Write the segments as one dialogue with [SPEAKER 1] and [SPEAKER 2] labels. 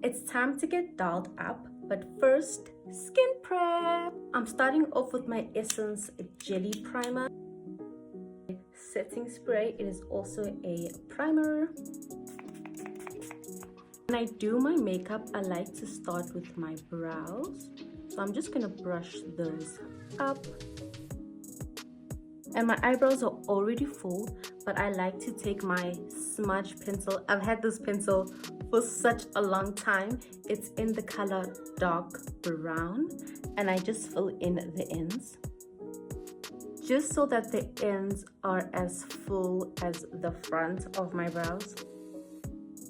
[SPEAKER 1] It's time to get dolled up, but first, skin prep. I'm starting off with my Essence Jelly Primer. Setting spray, it is also a primer. When I do my makeup, I like to start with my brows. So I'm just gonna brush those up. And my eyebrows are already full, but I like to take my smudge pencil. I've had this pencil for such a long time. It's in the color dark brown, and I just fill in the ends, just so that the ends are as full as the front of my brows.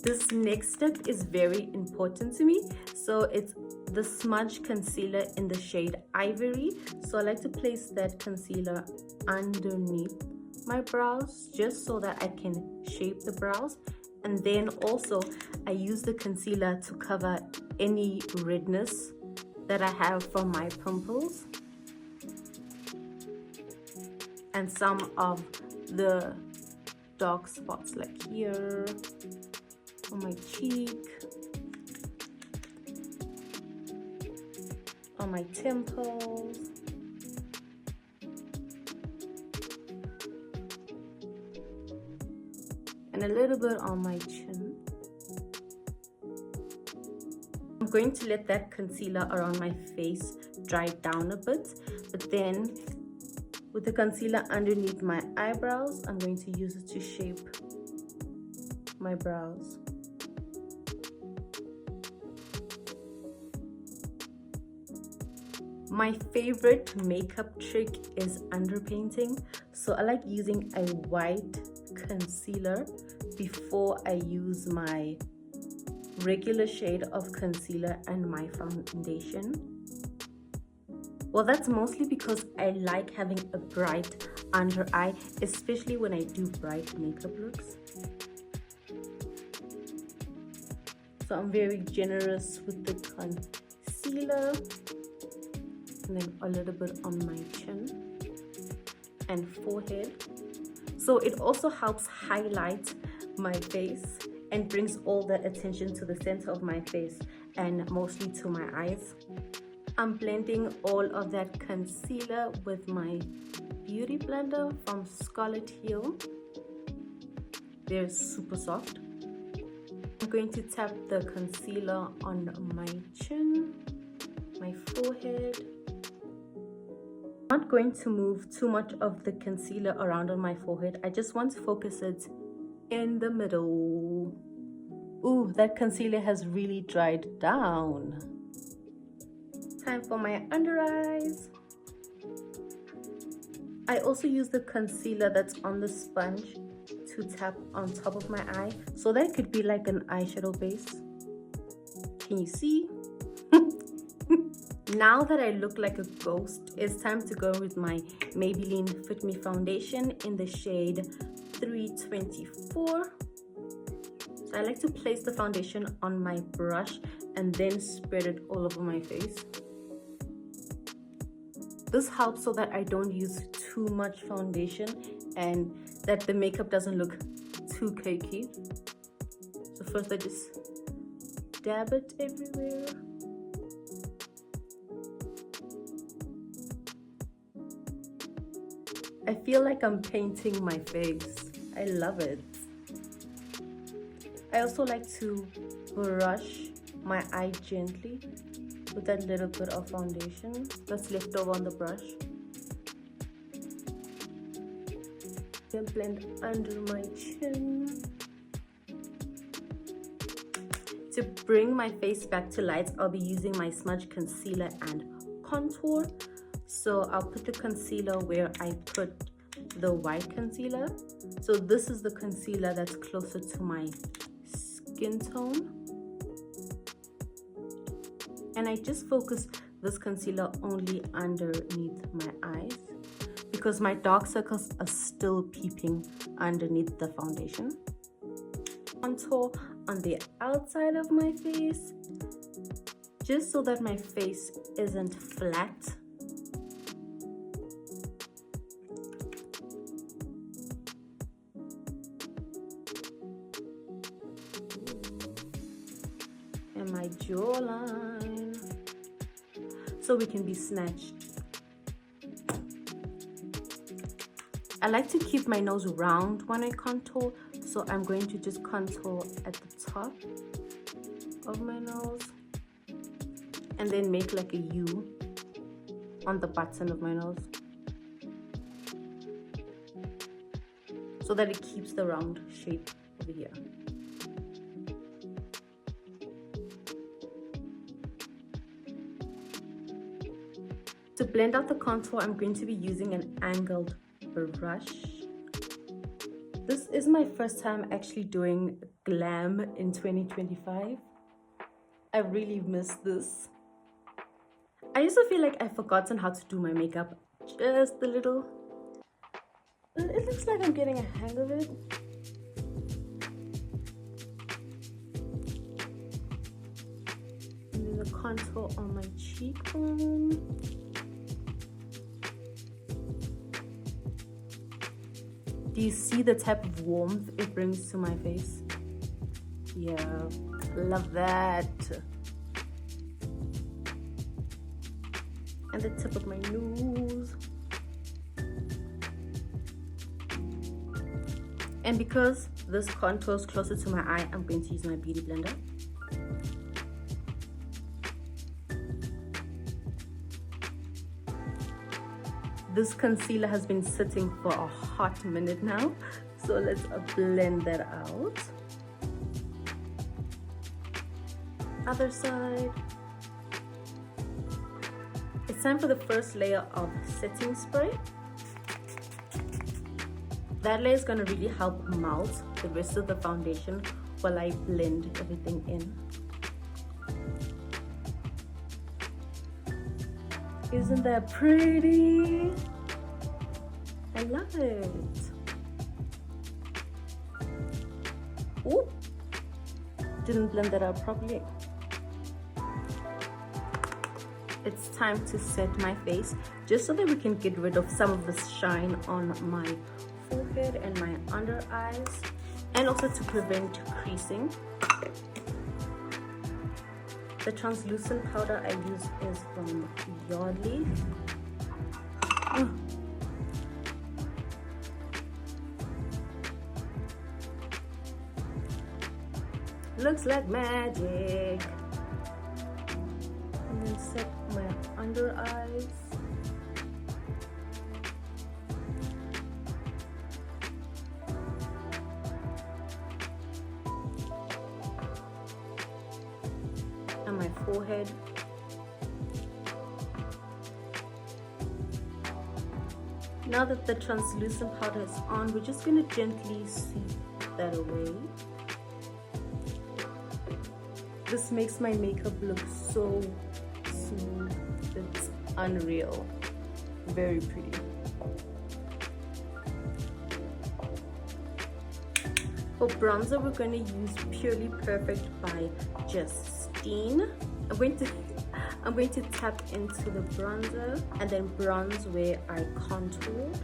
[SPEAKER 1] This next step is very important to me. So it's the smudge concealer in the shade Ivory. So I like to place that concealer underneath my brows, just so that I can shape the brows. And then also I use the concealer to cover any redness that I have from my pimples and some of the dark spots, like here on my cheek, on my temples, and a little bit on my chin. I'm going to let that concealer around my face dry down a bit, but then with the concealer underneath my eyebrows, I'm going to use it to shape my brows. My favorite makeup trick is underpainting. So I like using a white concealer before I use my regular shade of concealer and my foundation. Well, that's mostly because I like having a bright under eye, especially when I do bright makeup looks. So I'm very generous with the concealer, and then a little bit on my chin and forehead. So it also helps highlight my face and brings all the attention to the center of my face and mostly to my eyes. I'm blending all of that concealer with my beauty blender from Scarlet Hill. They're super soft. I'm going to tap the concealer on my chin, my forehead. I'm not going to move too much of the concealer around on my forehead. I just want to focus it in the middle. Ooh, that concealer has really dried down. Time for my under eyes. I also use the concealer that's on the sponge to tap on top of my eye, so that could be like an eyeshadow base. Can you see? Now that I look like a ghost, it's time to go with my Maybelline Fit Me foundation in the shade 324. So I like to place the foundation on my brush and then spread it all over my face. This helps so that I don't use too much foundation and that the makeup doesn't look too cakey. So first I just dab it everywhere. I feel like I'm painting my face. I love it. I also like to brush my eye gently with that little bit of foundation that's left over on the brush. Then blend under my chin. To bring my face back to light, I'll be using my smudge concealer and contour. So I'll put the concealer where I put the white concealer. So this is the concealer that's closer to my skin tone. And I just focus this concealer only underneath my eyes because my dark circles are still peeping underneath the foundation. Contour on the outside of my face, just so that my face isn't flat. And my jawline so we can be snatched. I like to keep my nose round when I contour, so I'm going to just contour at the top of my nose and then make like a U on the button of my nose so that it keeps the round shape over here. To blend out the contour, I'm going to be using an angled brush. This is my first time actually doing glam in 2025. I really missed this. I used to feel like I've forgotten how to do my makeup just a little. But it looks like I'm getting a hang of it. And then the contour on my cheekbone. Do you see the type of warmth it brings to my face? Yeah, love that. And the tip of my nose. And because this contour is closer to my eye, I'm going to use my Beauty Blender. This concealer has been sitting for a hot minute now, so let's blend that out. Other side. It's time for the first layer of setting spray. That layer is going to really help melt the rest of the foundation while I blend everything in. Isn't that pretty? I love it. Ooh, didn't blend that out properly. It's time to set my face just so that we can get rid of some of the shine on my forehead and my under eyes, and also to prevent creasing. The translucent powder I use is from Yardley. Looks like magic. And then set my under eyes. And my forehead. Now that the translucent powder is on, we're just going to gently sweep that away. This makes my makeup look so smooth. It's unreal. Very pretty. For bronzer, we're going to use Purely Perfect by Justine. I'm going to tap into the bronzer and then bronze where I contoured.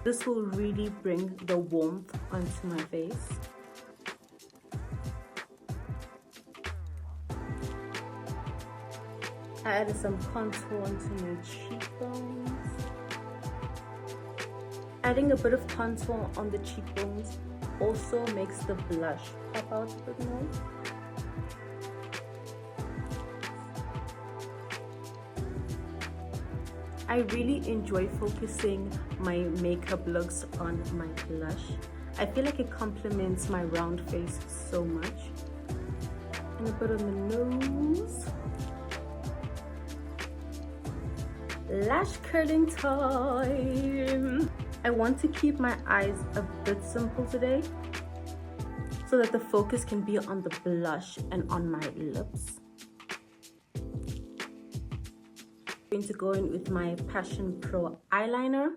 [SPEAKER 1] This will really bring the warmth onto my face. I added some contour onto my cheekbones. Adding a bit of contour on the cheekbones also makes the blush pop out a bit more. I really enjoy focusing my makeup looks on my blush. I feel like it complements my round face so much. And a bit on the nose. Lash curling time. I want to keep my eyes a bit simple today so that the focus can be on the blush and on my lips. I'm going to go in with my Passion Pro eyeliner.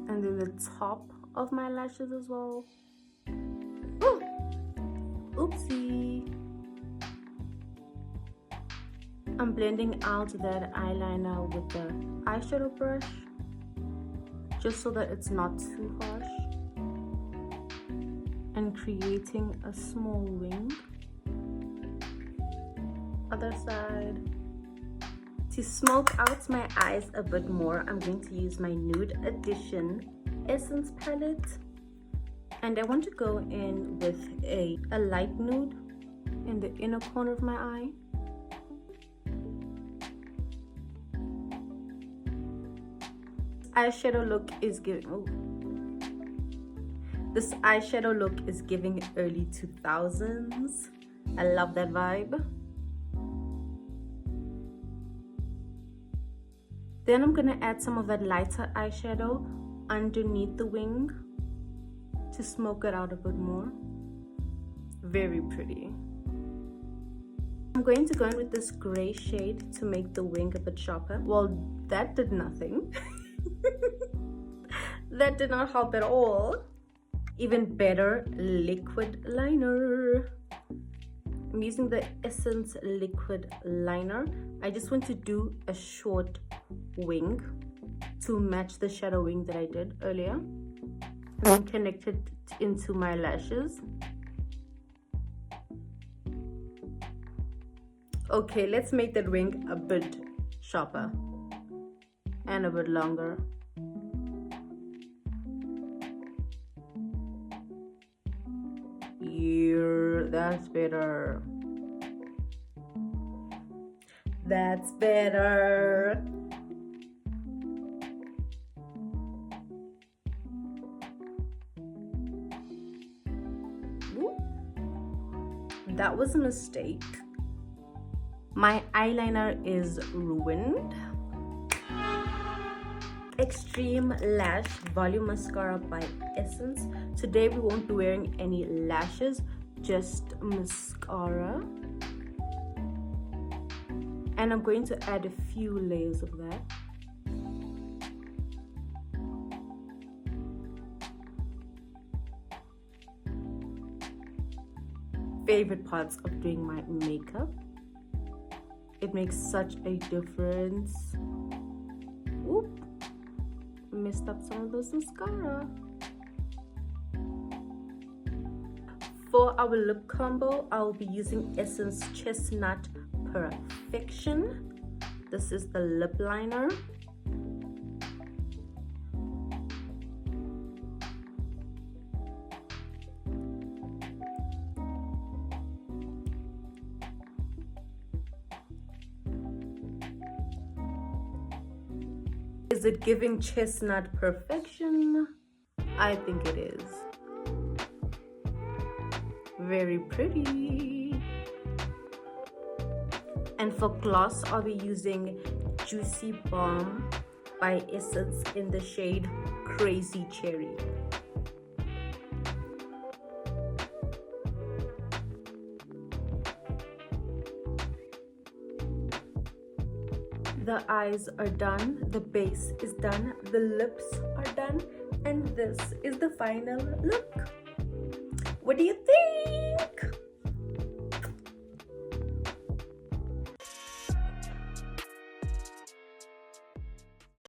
[SPEAKER 1] And then the top of my lashes as well. Oh, oopsie. I'm blending out that eyeliner with the eyeshadow brush, just so that it's not too harsh, and creating a small wing. Other side. To smoke out my eyes a bit more, I'm going to use my Nude Edition Essence palette, and I want to go in with a light nude in the inner corner of my eye. Eyeshadow look is giving this eyeshadow look is giving early 2000s. I love that vibe. Then I'm gonna add some of that lighter eyeshadow underneath the wing to smoke it out a bit more. Very pretty. I'm going to go in with this gray shade to make the wing a bit sharper. Well, that did nothing. That did not help at all. Even better, liquid liner. I'm using the Essence liquid liner. I just want to do a short wing to match the shadow wing that I did earlier, and then connect it into my lashes. Okay, let's make that wing a bit sharper and a bit longer. Here, that's better. That's better. Ooh. That was a mistake. My eyeliner is ruined. Extreme Lash Volume Mascara by Essence. Today we won't be wearing any lashes, just mascara. And I'm going to add a few layers of that. Favorite parts of doing my makeup. It makes such a difference. Oop. Messed up some of those mascara. For our lip combo, I'll be using Essence Chestnut Perfection. This is the lip liner. Is it giving chestnut perfection? I think it is. Very pretty. And for gloss, I'll be using Juicy Balm by Essence in the shade Crazy Cherry. The eyes are done, the base is done, the lips are done, and this is the final look. What do you think?